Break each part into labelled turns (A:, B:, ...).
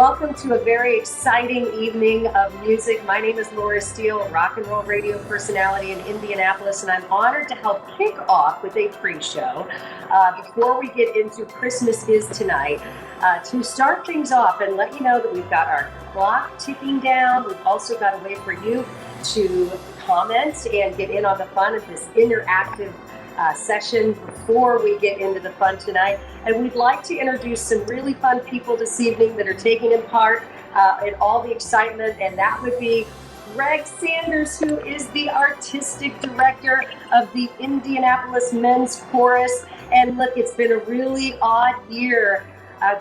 A: welcome to a very exciting evening of music. My name is Laura Steele, rock and roll radio personality in Indianapolis, and I'm honored to help kick off with a pre-show before we get into Christmas Is Tonight. To start things off and let you know that we've got our clock ticking down. We've also got a way for you to comment and get in on the fun of this interactive session before we get into the fun tonight. And we'd like to introduce some really fun people this evening that are taking in part in all the excitement, and that would be Greg Sanders, who is the artistic director of the Indianapolis Men's Chorus. And look, it's been a really odd year,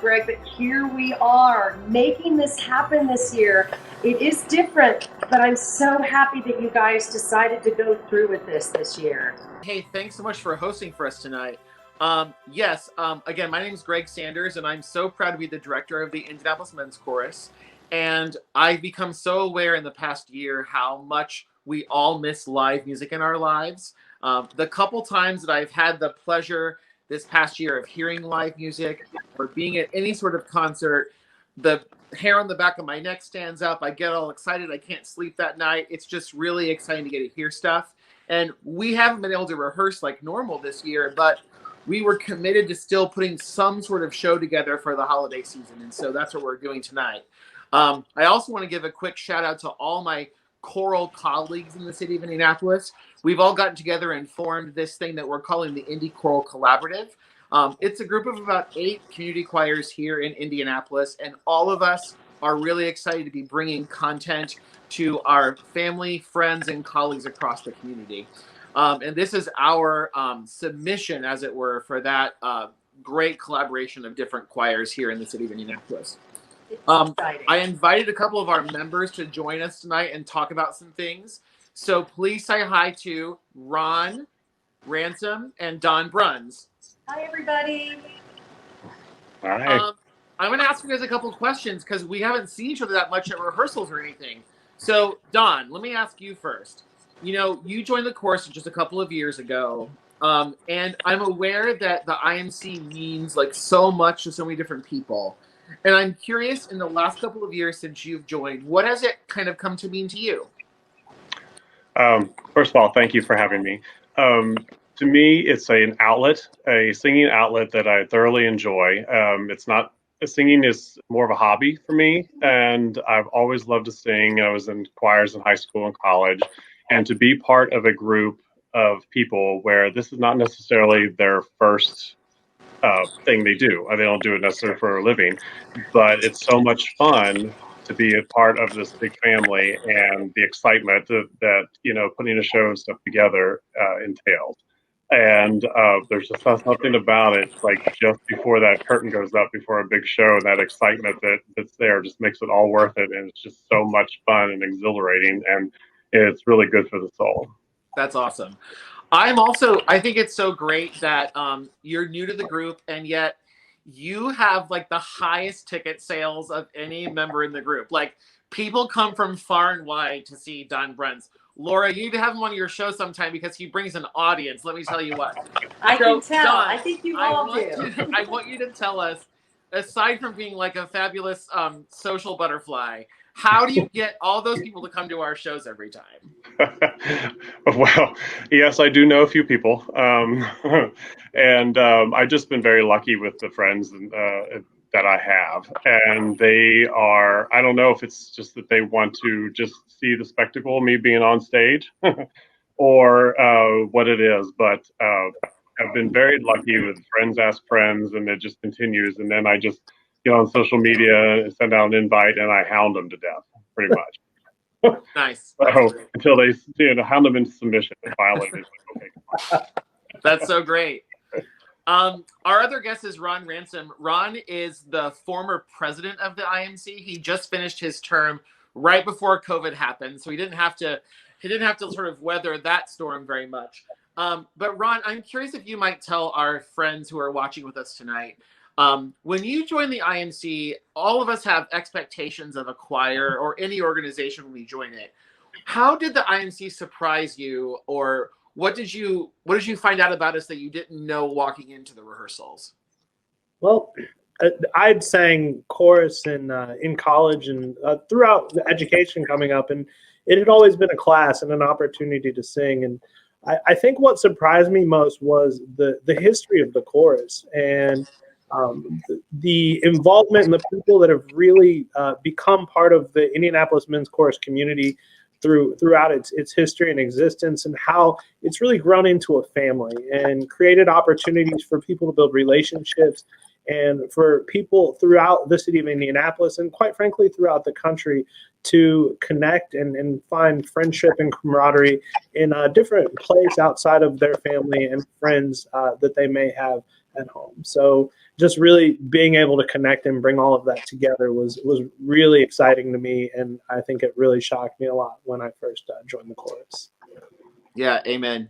A: Greg, but here we are making this happen this year. It is different, but I'm so happy that you guys decided to go through with this year.
B: Hey, thanks so much for hosting for us tonight. Again, my name is Greg Sanders, and I'm so proud to be the director of the Indianapolis Men's Chorus. And I've become so aware in the past year how much we all miss live music in our lives. The couple times that I've had the pleasure this past year of hearing live music or being at any sort of concert, the hair on the back of my neck stands up. I get all excited. I can't sleep that night. It's just really exciting to get to hear stuff. And we haven't been able to rehearse like normal this year, but we were committed to still putting some sort of show together for the holiday season. And so that's what we're doing tonight. I also want to give a quick shout out to all my choral colleagues in the city of Indianapolis. We've all gotten together and formed this thing that we're calling the Indie Choral Collaborative. It's a group of about 8 community choirs here in Indianapolis, and all of us are really excited to be bringing content to our family, friends, and colleagues across the community. And this is our submission, as it were, for that great collaboration of different choirs here in the city of Indianapolis. I invited a couple of our members to join us tonight and talk about some things. So please say hi to Ron Ransom and Don Bruns.
A: Hi, everybody.
C: Hi.
B: I'm going to ask you guys a couple of questions because we haven't seen each other that much at rehearsals or anything. So, Don, let me ask you first. You know, you joined the chorus just a couple of years ago, and I'm aware that the IMC means like so much to so many different people. And I'm curious, in the last couple of years since you've joined, what has it kind of come to mean to you?
C: First of all, thank you for having me. To me, it's an outlet, a singing outlet that I thoroughly enjoy. Singing is more of a hobby for me, and I've always loved to sing. I was in choirs in high school and college, and to be part of a group of people where this is not necessarily their first thing they do. They don't do it necessarily for a living, but it's so much fun to be a part of this big family and the excitement that putting a show and stuff together entails. And there's just something about it, like just before that curtain goes up, before a big show, and that excitement that's there just makes it all worth it. And it's just so much fun and exhilarating, and it's really good for the soul.
B: That's awesome. I think it's so great that you're new to the group, and yet you have like the highest ticket sales of any member in the group. Like, people come from far and wide to see Don Bruns. Laura, you need to have him on your show sometime because he brings an audience. Let me tell you what.
A: I can tell.
B: Don,
A: I think you all do.
B: I want you to tell us, aside from being like a fabulous social butterfly, how do you get all those people to come to our shows every time?
C: Well, yes, I do know a few people. And I've just been very lucky with the friends that I have. And they are, I don't know if it's just that they want to just see the spectacle of me being on stage or what it is. But I've been very lucky with friends ask friends, and it just continues. And then I just get on social media, send out an invite, and I hound them to death, pretty much.
B: Nice.
C: So until they hound them into submission and finally okay.
B: That's so great. Our other guest is Ron Ransom. Ron is the former president of the IMC. He just finished his term right before COVID happened, so he didn't have to sort of weather that storm very much. But Ron, I'm curious if you might tell our friends who are watching with us tonight, when you join the IMC, all of us have expectations of a choir or any organization when we join it. How did the IMC surprise you, or what did you find out about us that you didn't know walking into the rehearsals?
D: Well, I'd sang chorus in college and throughout the education coming up, and it had always been a class and an opportunity to sing. And I think what surprised me most was the history of the chorus and the involvement and the people that have really become part of the Indianapolis men's chorus community throughout its history and existence, and how it's really grown into a family and created opportunities for people to build relationships and for people throughout the city of Indianapolis and quite frankly throughout the country to connect and find friendship and camaraderie in a different place outside of their family and friends that they may have at home. So just really being able to connect and bring all of that together was really exciting to me, and I think it really shocked me a lot when I first joined the chorus.
B: Yeah, amen.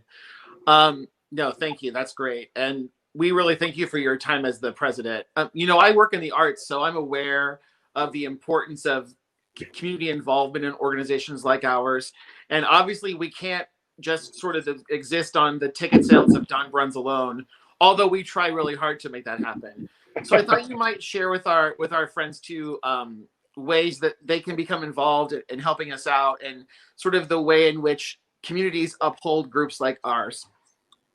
B: No, thank you. That's great. And we really thank you for your time as the president. I work in the arts, so I'm aware of the importance of community involvement in organizations like ours. And obviously we can't just sort of exist on the ticket sales of Don Bruns alone, although we try really hard to make that happen. So I thought you might share with our friends too, ways that they can become involved in helping us out, and sort of the way in which communities uphold groups like ours.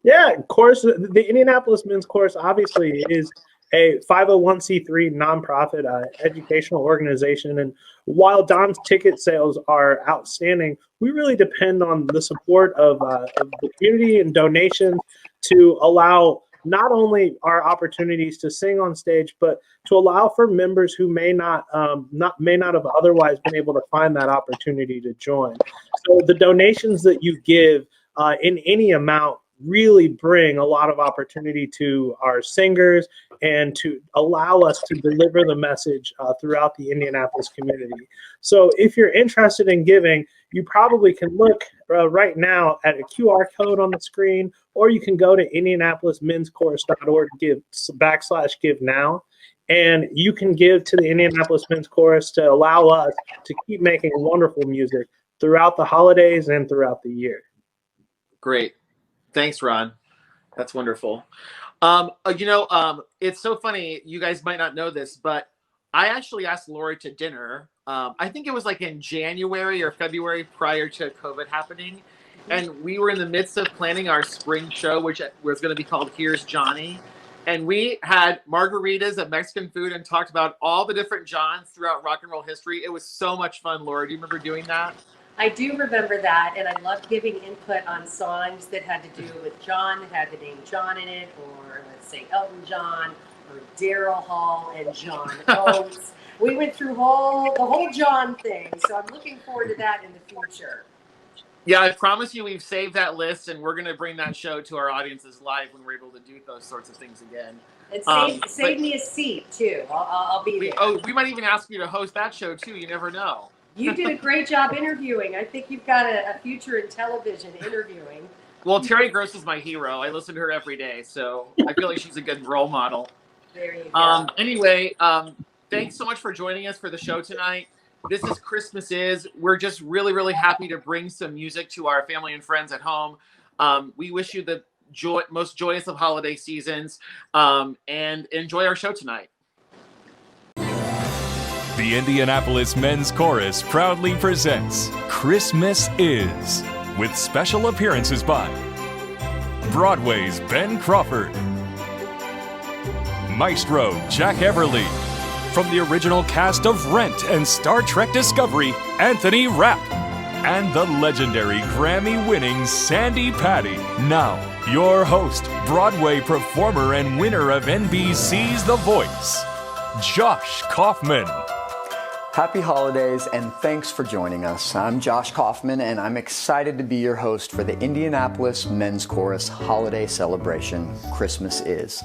D: Yeah, of course. The Indianapolis Men's Chorus obviously is a 501c3 nonprofit educational organization. And while Don's ticket sales are outstanding, we really depend on the support of the community and donations to allow not only our opportunities to sing on stage, but to allow for members who may not have otherwise been able to find that opportunity to join. So the donations that you give in any amount really bring a lot of opportunity to our singers and to allow us to deliver the message throughout the Indianapolis community. So if you're interested in giving, you probably can look right now at a QR code on the screen, or you can go to indianapolismenschorus.org, give now, and you can give to the Indianapolis Men's Chorus to allow us to keep making wonderful music throughout the holidays and throughout the year.
B: Great. Thanks, Ron. That's wonderful. It's so funny. You guys might not know this, but I actually asked Lori to dinner. I think it was like in January or February prior to COVID happening. And we were in the midst of planning our spring show, which was going to be called Here's Johnny. And we had margaritas and Mexican food and talked about all the different Johns throughout rock and roll history. It was so much fun, Lori. Do you remember doing that?
A: I do remember that, and I loved giving input on songs that had to do with John, that had the name John in it, or let's say Elton John, or Daryl Hall and John Oates. We went through the whole John thing, so I'm looking forward to that in the future.
B: Yeah, I promise you we've saved that list, and we're going to bring that show to our audiences live when we're able to do those sorts of things again.
A: And save me a seat, too. I'll be there.
B: Oh, we might even ask you to host that show, too. You never know.
A: You did a great job interviewing. I think you've got a future in television interviewing.
B: Well, Terry Gross is my hero. I listen to her every day, so I feel like she's a good role model.
A: There you go.
B: Anyway, thanks so much for joining us for the show tonight. This is Christmas Is. We're just really, really happy to bring some music to our family and friends at home. We wish you the most joyous of holiday seasons, and enjoy our show tonight.
E: The Indianapolis Men's Chorus proudly presents Christmas Is, with special appearances by Broadway's Ben Crawford, Maestro Jack Everly, from the original cast of Rent and Star Trek Discovery, Anthony Rapp, and the legendary Grammy-winning Sandi Patty. Now, your host, Broadway performer and winner of NBC's The Voice, Josh Kaufman.
F: Happy holidays and thanks for joining us. I'm Josh Kaufman and I'm excited to be your host for the Indianapolis Men's Chorus holiday celebration, Christmas Is.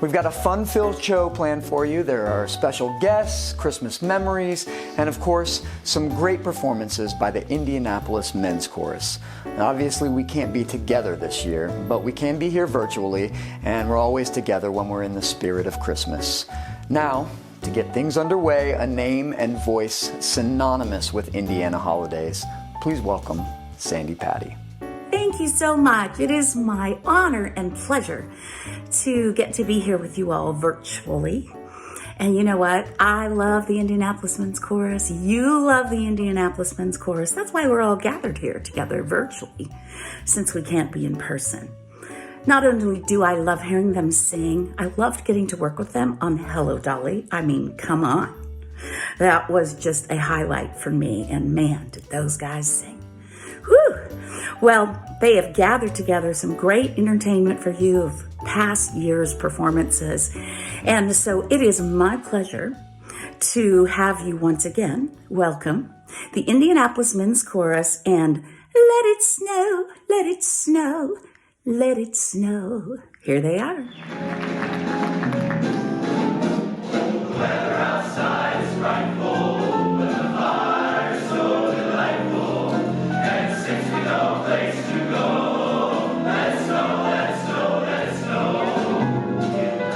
F: We've got a fun-filled show planned for you. There are special guests, Christmas memories, and of course, some great performances by the Indianapolis Men's Chorus. Now, obviously, we can't be together this year, but we can be here virtually, and we're always together when we're in the spirit of Christmas. Now, to get things underway, a name and voice synonymous with Indiana holidays, please welcome Sandi Patty.
G: Thank you so much. It is my honor and pleasure to get to be here with you all virtually. And you know what? I love the Indianapolis Men's Chorus. You love the Indianapolis Men's Chorus. That's why we're all gathered here together virtually, since we can't be in person. Not only do I love hearing them sing, I loved getting to work with them on Hello Dolly. I mean, come on. That was just a highlight for me, and man, did those guys sing. Whew! Well, they have gathered together some great entertainment for you of past years' performances. And so it is my pleasure to have you once again welcome the Indianapolis Men's Chorus and Let It Snow, Let It Snow, Let It Snow. Here they are.
H: The weather outside is frightful, but the fire is so delightful. And since we no place to go, let it snow, let it snow, let it snow.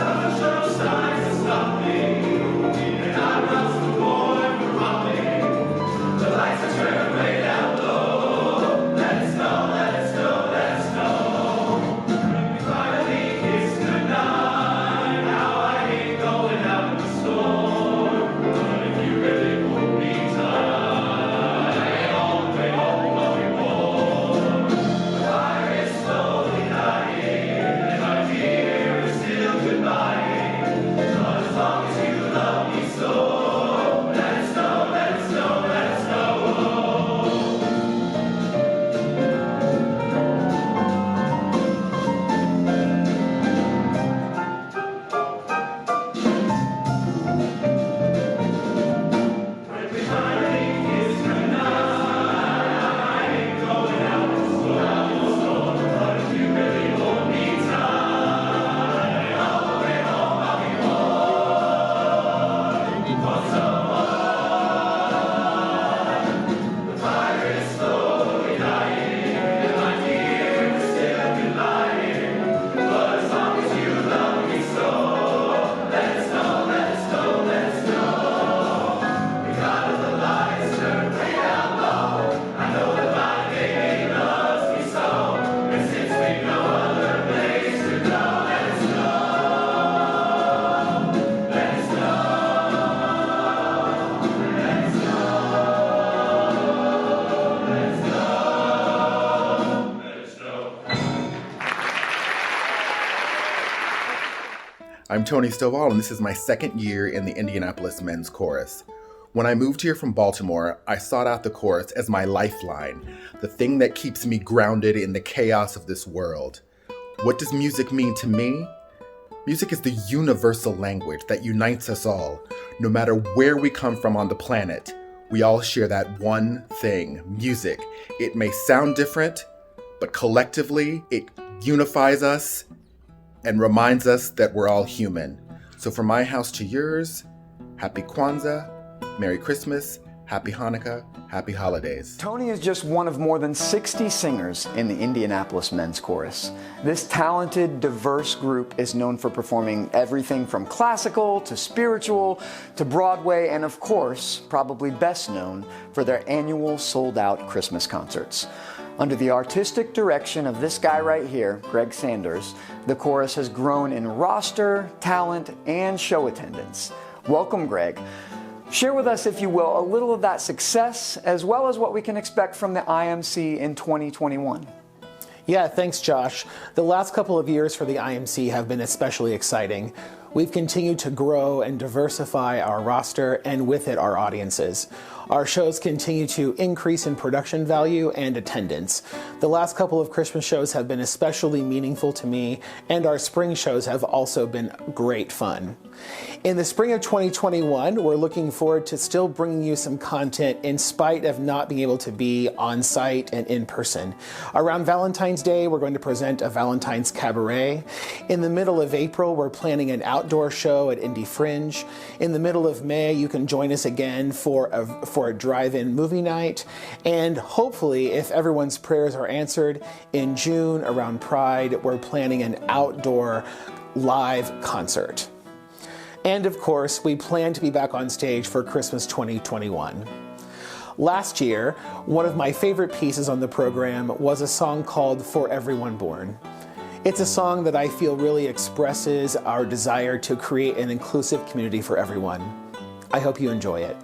H: There's no signs to stop me, and I run some more for romping. The lights are turned way down low. Let it snow, let it snow, let it snow. We finally kiss goodnight. How I hate going out in the storm. But if you really hold me tight, all the way home I'll be warm. The fire is slowly dying, and my dear is still goodbye. But as long as you love me so, let it snow, let it snow, let it snow. When we finally kiss goodnight, I ain't going out in the storm. But if you really hold me tight, all the way home I'll be warm. For someone, the fire is slowly dying, and my dear is still good lying. But as long as you love me so, let it snow, let it snow, let it snow. Because the lights turn way down low, I know that my baby loves me so. And since we've no other place to go, let it snow, let it snow, let it snow, let it snow, let it snow.
I: I'm Tony Stovall, and this is my second year in the Indianapolis Men's Chorus. When I moved here from Baltimore, I sought out the chorus as my lifeline, the thing that keeps me grounded in the chaos of this world. What does music mean to me? Music is the universal language that unites us all. No matter where we come from on the planet, we all share that one thing, music. It may sound different, but collectively, it unifies us and reminds us that we're all human. So from my house to yours, Happy Kwanzaa, Merry Christmas, Happy Hanukkah, Happy Holidays.
F: Tony is just one of more than 60 singers in the Indianapolis Men's Chorus. This talented, diverse group is known for performing everything from classical to spiritual to Broadway, and of course, probably best known for their annual sold-out Christmas concerts. Under the artistic direction of this guy right here, Greg Sanders, the chorus has grown in roster, talent, and show attendance. Welcome, Greg. Share with us, if you will, a little of that success, as well as what we can expect from the IMC in 2021.
J: Yeah, thanks, Josh. The last couple of years for the IMC have been especially exciting. We've continued to grow and diversify our roster, and with it, our audiences. Our shows continue to increase in production value and attendance. The last couple of Christmas shows have been especially meaningful to me, and our spring shows have also been great fun. In the spring of 2021, we're looking forward to still bringing you some content in spite of not being able to be on site and in person. Around Valentine's Day, we're going to present a Valentine's Cabaret. In the middle of April, we're planning an outdoor show at Indy Fringe. In the middle of May, you can join us again for a drive-in movie night. And hopefully, if everyone's prayers are answered, in June around Pride, we're planning an outdoor live concert. And of course, we plan to be back on stage for Christmas 2021. Last year, one of my favorite pieces on the program was a song called For Everyone Born. It's a song that I feel really expresses our desire to create an inclusive community for everyone. I hope you enjoy it.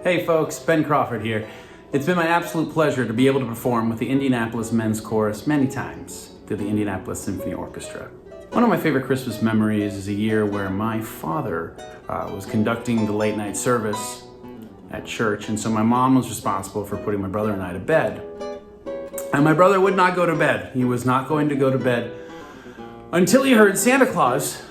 K: Hey folks, Ben Crawford here. It's been my absolute pleasure to be able to perform with the Indianapolis Men's Chorus many times through the Indianapolis Symphony Orchestra. One of my favorite Christmas memories is a year where my father was conducting the late night service at church, and so my mom was responsible for putting my brother and I to bed. And my brother would not go to bed. He was not going to go to bed until he heard Santa Claus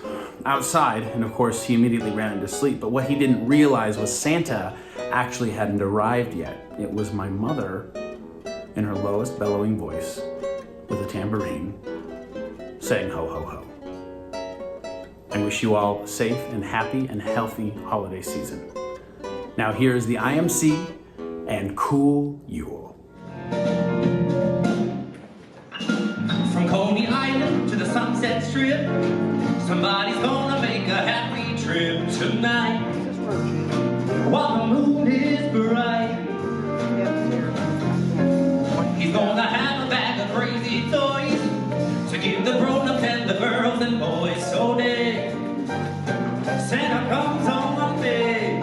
K: outside, and of course he immediately ran into sleep. But what he didn't realize was Santa actually hadn't arrived yet. It was my mother in her lowest bellowing voice with a tambourine saying ho ho ho. I wish you all a safe and happy and healthy holiday season. Now here's the IMC and Cool Yule.
H: From Coney Island to the Sunset Strip, somebody's gonna make a happy trip tonight. While the moon is bright, he's gonna have a bag of crazy toys to give the grown-ups and the girls and boys. So day Santa comes on Monday.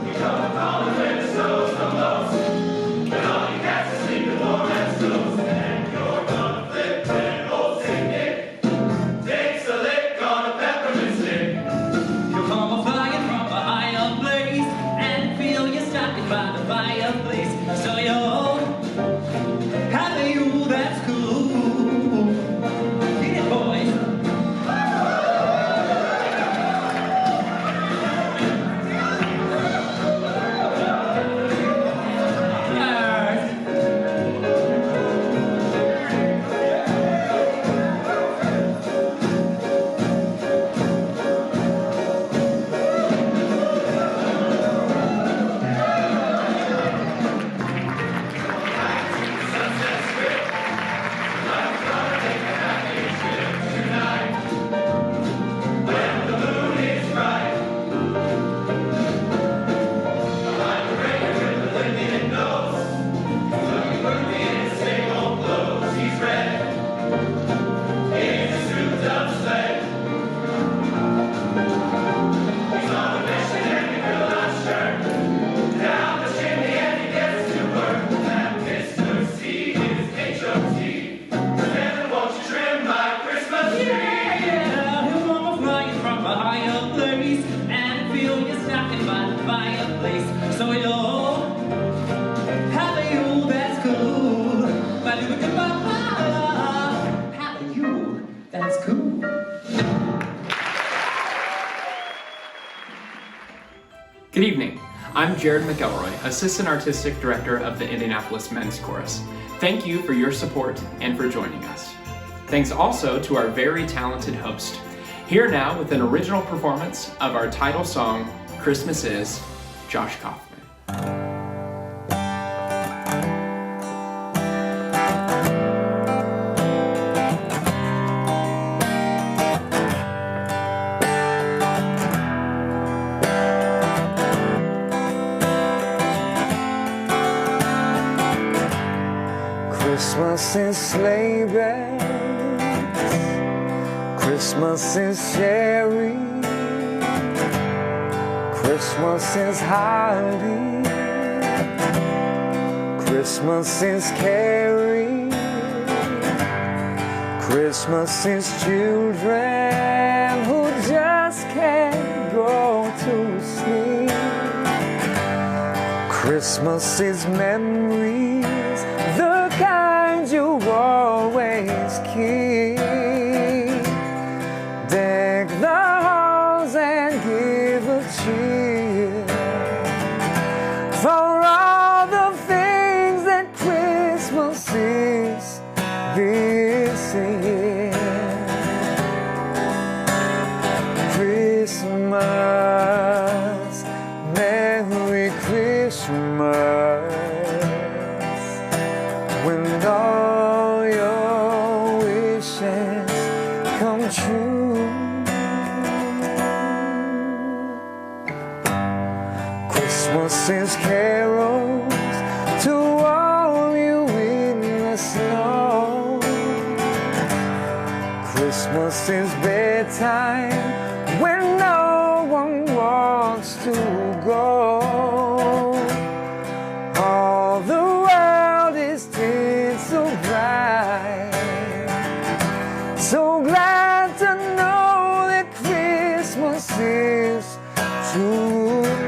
H: He comes fireplace. So you're happy, you, that's cool. Get it, boys.
L: Good evening. I'm Jared McElroy, Assistant Artistic Director of the Indianapolis Men's Chorus. Thank you for your support and for joining us. Thanks also to our very talented host. Here now with an original performance of our title song, Christmas Is, Josh Kaufman.
M: Christmas is sleigh bells, Christmas is cherry, Christmas is holly, Christmas is carry, Christmas is children who just can't go to sleep. Christmas is memories, the kind you always keep. Deck the halls and give a cheer for all the things that Christmas is this year. Christmas, Merry Christmas. When all your wishes come true. Christmas is carols to all you in the snow. Christmas is bedtime when no one wants to go. All the world is so bright, so glad to know that Christmas is tonight.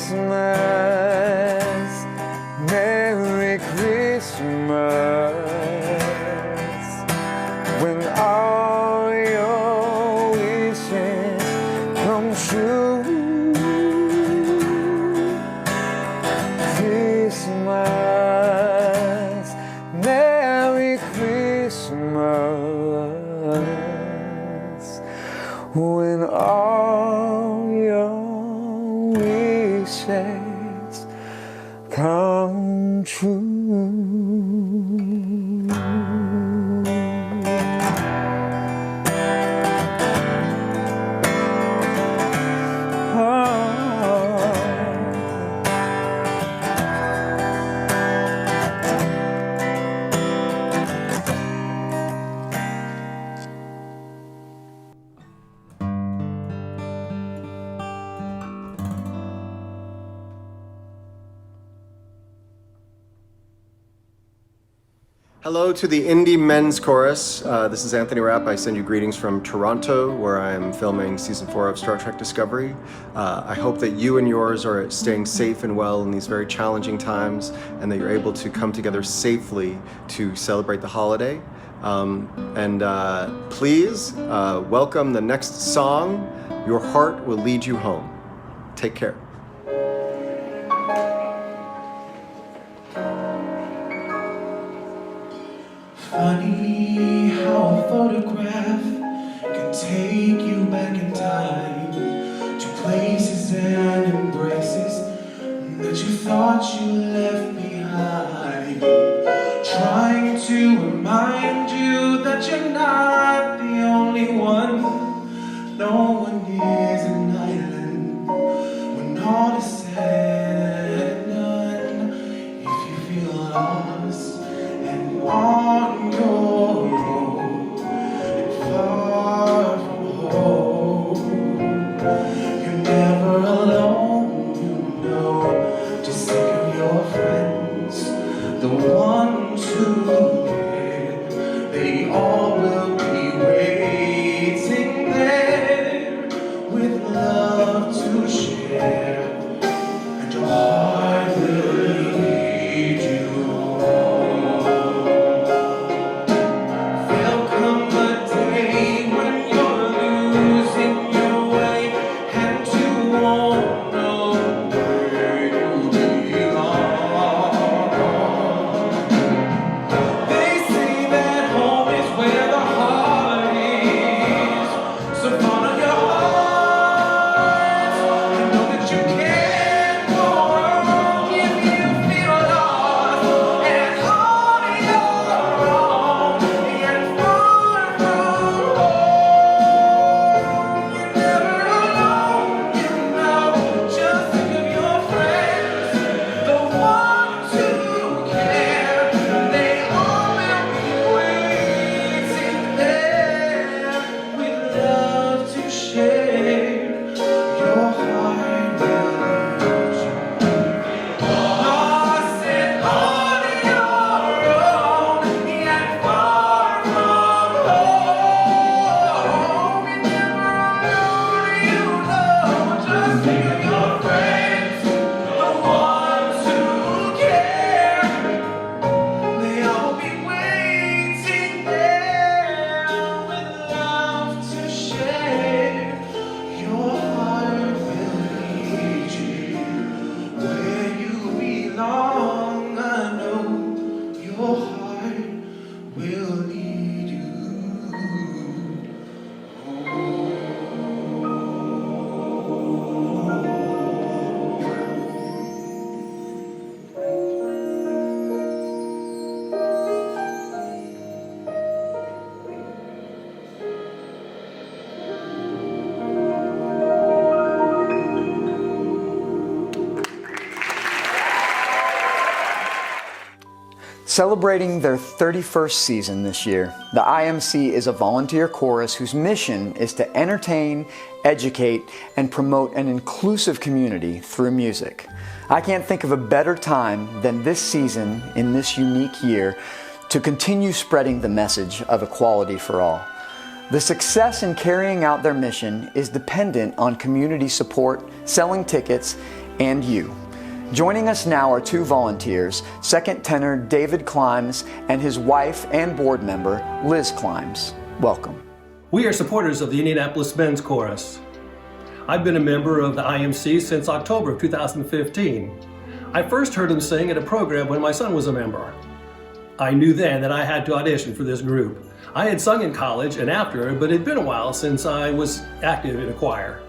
M: Christmas, Merry Christmas, when all your wishes come true. Christmas, Merry Christmas, when all your wishes come true.
N: Hello to the Indie Men's Chorus. This is Anthony Rapp. I send you greetings from Toronto, where I am filming season 4 of Star Trek Discovery. I hope that you and yours are staying safe and well in these very challenging times, and that you're able to come together safely to celebrate the holiday. Please welcome the next song, Your Heart Will Lead You Home. Take care.
H: Funny how a photograph can take you back in time to places and embraces that you thought you left behind, trying to remind you that you're not the only one. No one is an island when all is said and done. If you feel lost and on your own and far from home, you're never alone, you know. Just think of your friends, the ones who care. They all will be waiting there with love to share, and your heart will lead you home. There'll come a day when you're losing your way and you won't know where you belong. They say that home is where the heart is, so follow your heart and know that you can't go wrong if you feel lost and on your own and far from home. You're never alone, you know. Just think of your friends, the ones who care. They all will be waiting there with love to share. Your heart will lead you. Lost and on your own and far from home. You're never alone, you know. Just think of your friends, the ones who care. They all be waiting there with love to share. Your heart will lead you where you belong. I know your heart will lead you
F: Celebrating their 31st season this year, the IMC is a volunteer chorus whose mission is to entertain, educate, and promote an inclusive community through music. I can't think of a better time than this season in this unique year to continue spreading the message of equality for all. The success in carrying out their mission is dependent on community support, selling tickets, and you. Joining us now are two volunteers, second tenor David Climbs and his wife and board member Liz Climbs. Welcome.
O: We are supporters of the Indianapolis Men's Chorus. I've been a member of the IMC since October of 2015. I first heard them sing at a program when my son was a member. I knew then that I had to audition for this group. I had sung in college and after, but it had been a while since I was active in a choir.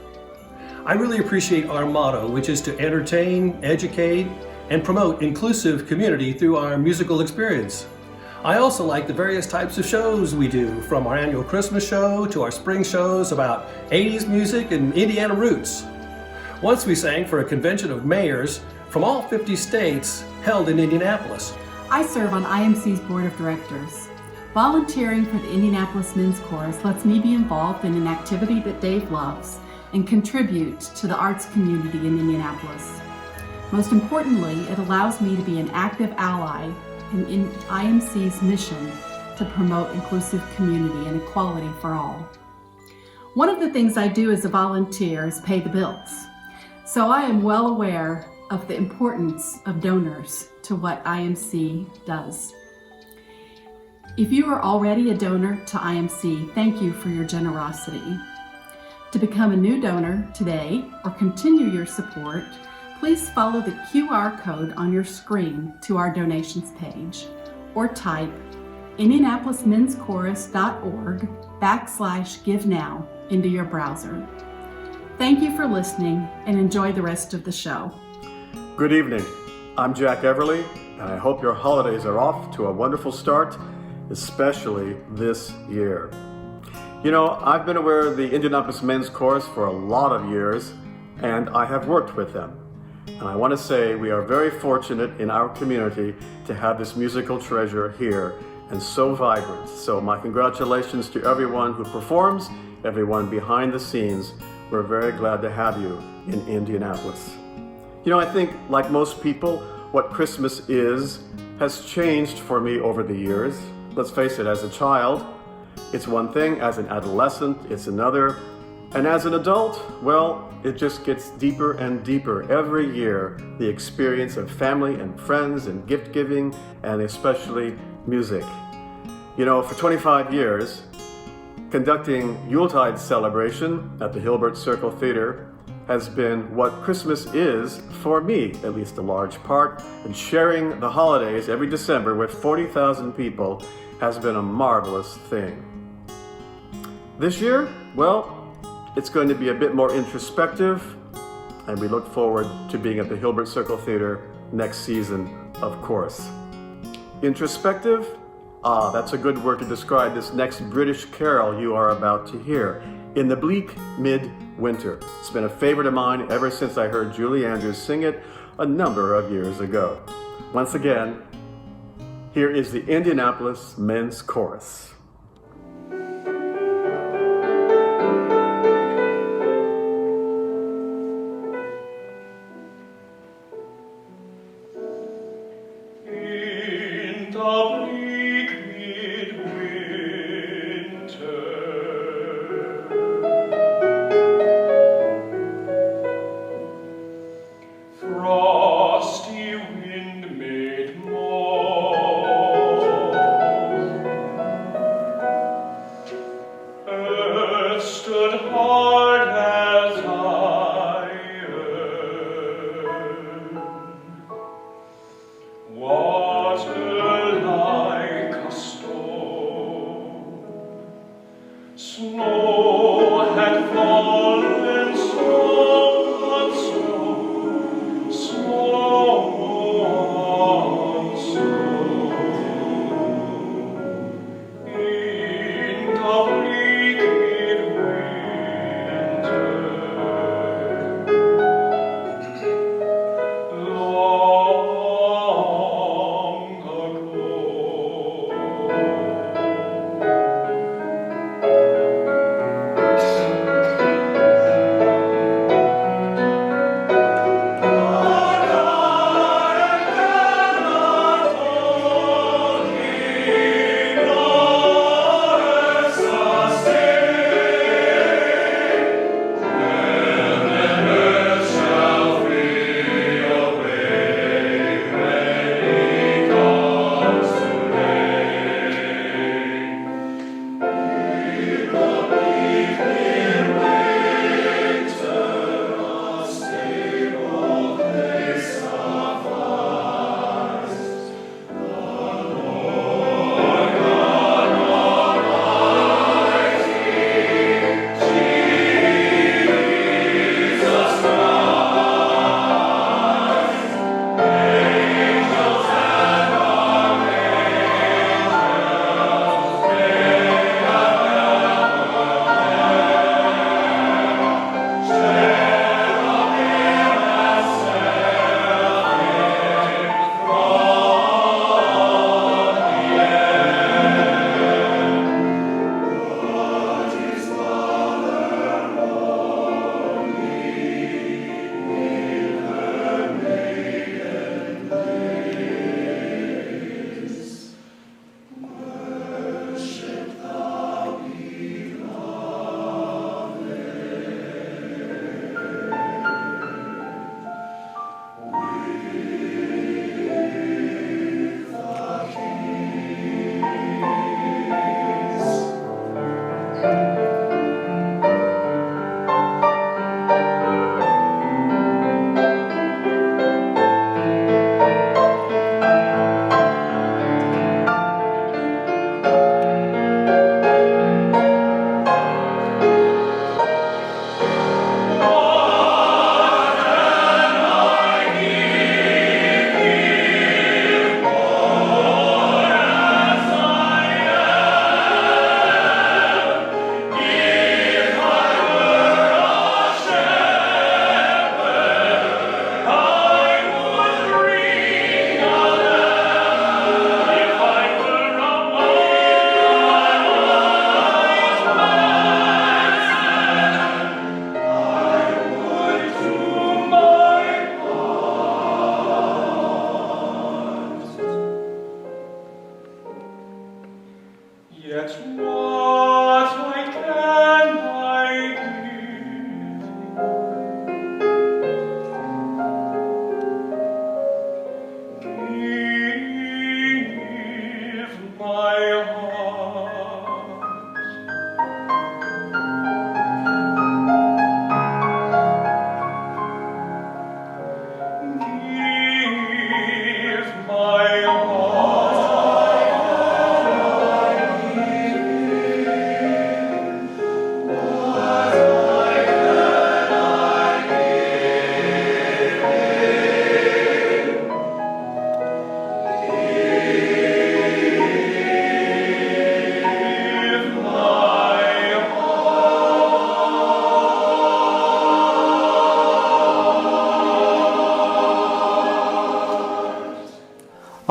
O: I really appreciate our motto, which is to entertain, educate, and promote inclusive community through our musical experience. I also like the various types of shows we do, from our annual Christmas show to our spring shows about 80s music and Indiana roots. Once we sang for a convention of mayors from all 50 states held in Indianapolis.
P: I serve on IMC's board of directors. Volunteering for the Indianapolis Men's Chorus lets me be involved in an activity that Dave loves and contribute to the arts community in Indianapolis. Most importantly, it allows me to be an active ally in IMC's mission to promote inclusive community and equality for all. One of the things I do as a volunteer is pay the bills. So I am well aware of the importance of donors to what IMC does. If you are already a donor to IMC, thank you for your generosity. To become a new donor today or continue your support, please follow the QR code on your screen to our donations page or type indianapolismenschorus.org/give now into your browser. Thank you for listening and enjoy the rest of the show.
Q: Good evening. I'm Jack Everly, and I hope your holidays are off to a wonderful start, especially this year. You know, I've been aware of the Indianapolis Men's Chorus for a lot of years, and I have worked with them. And I want to say we are very fortunate in our community to have this musical treasure here and so vibrant. So my congratulations to everyone who performs, everyone behind the scenes. We're very glad to have you in Indianapolis. You know, I think like most people, what Christmas is has changed for me over the years. Let's face it, as a child, it's one thing. As an adolescent, it's another. And as an adult, well, it just gets deeper and deeper every year. The experience of family and friends and gift giving, and especially music. You know, for 25 years, conducting Yuletide celebration at the Hilbert Circle Theater has been what Christmas is for me, at least a large part. And sharing the holidays every December with 40,000 people has been a marvelous thing. This year, well, it's going to be a bit more introspective, and we look forward to being at the Hilbert Circle Theater next season, of course. Introspective? That's a good word to describe this next British carol you are about to hear. In the bleak mid-winter. It's been a favorite of mine ever since I heard Julie Andrews sing it a number of years ago. Once again, here is the Indianapolis Men's Chorus.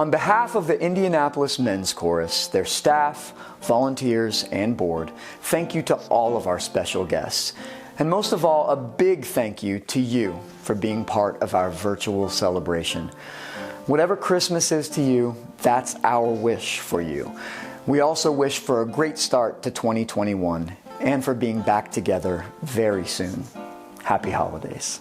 F: On behalf of the Indianapolis Men's Chorus, their staff, volunteers, and board, thank you to all of our special guests. And most of all, a big thank you to you for being part of our virtual celebration. Whatever Christmas is to you, that's our wish for you. We also wish for a great start to 2021 and for being back together very soon. Happy holidays.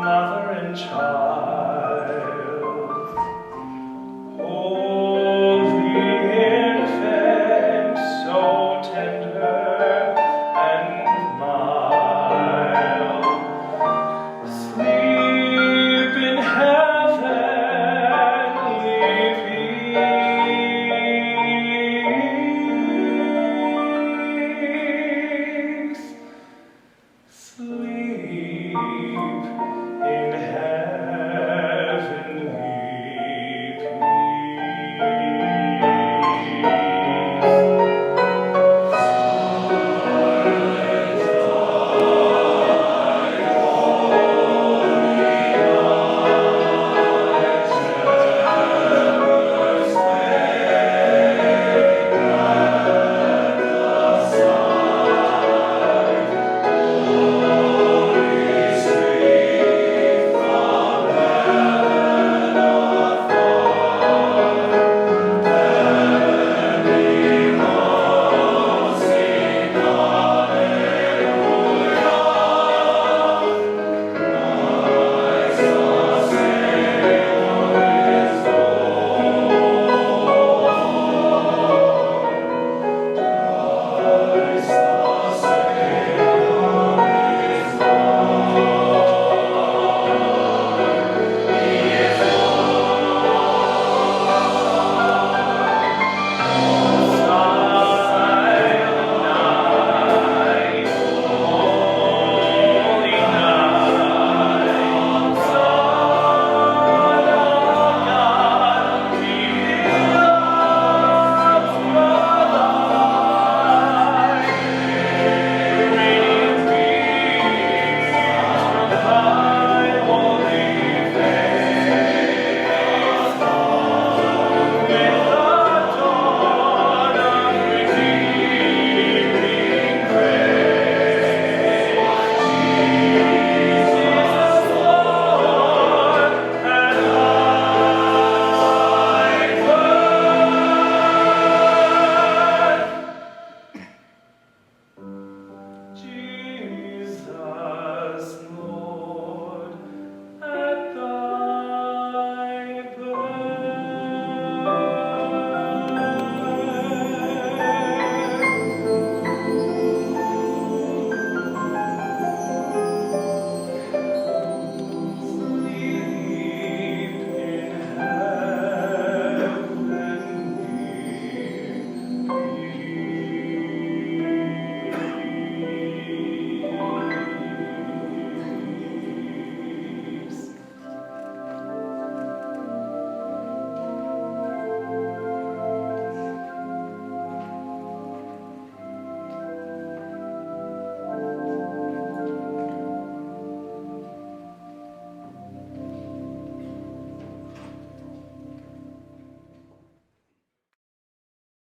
H: Mother and child.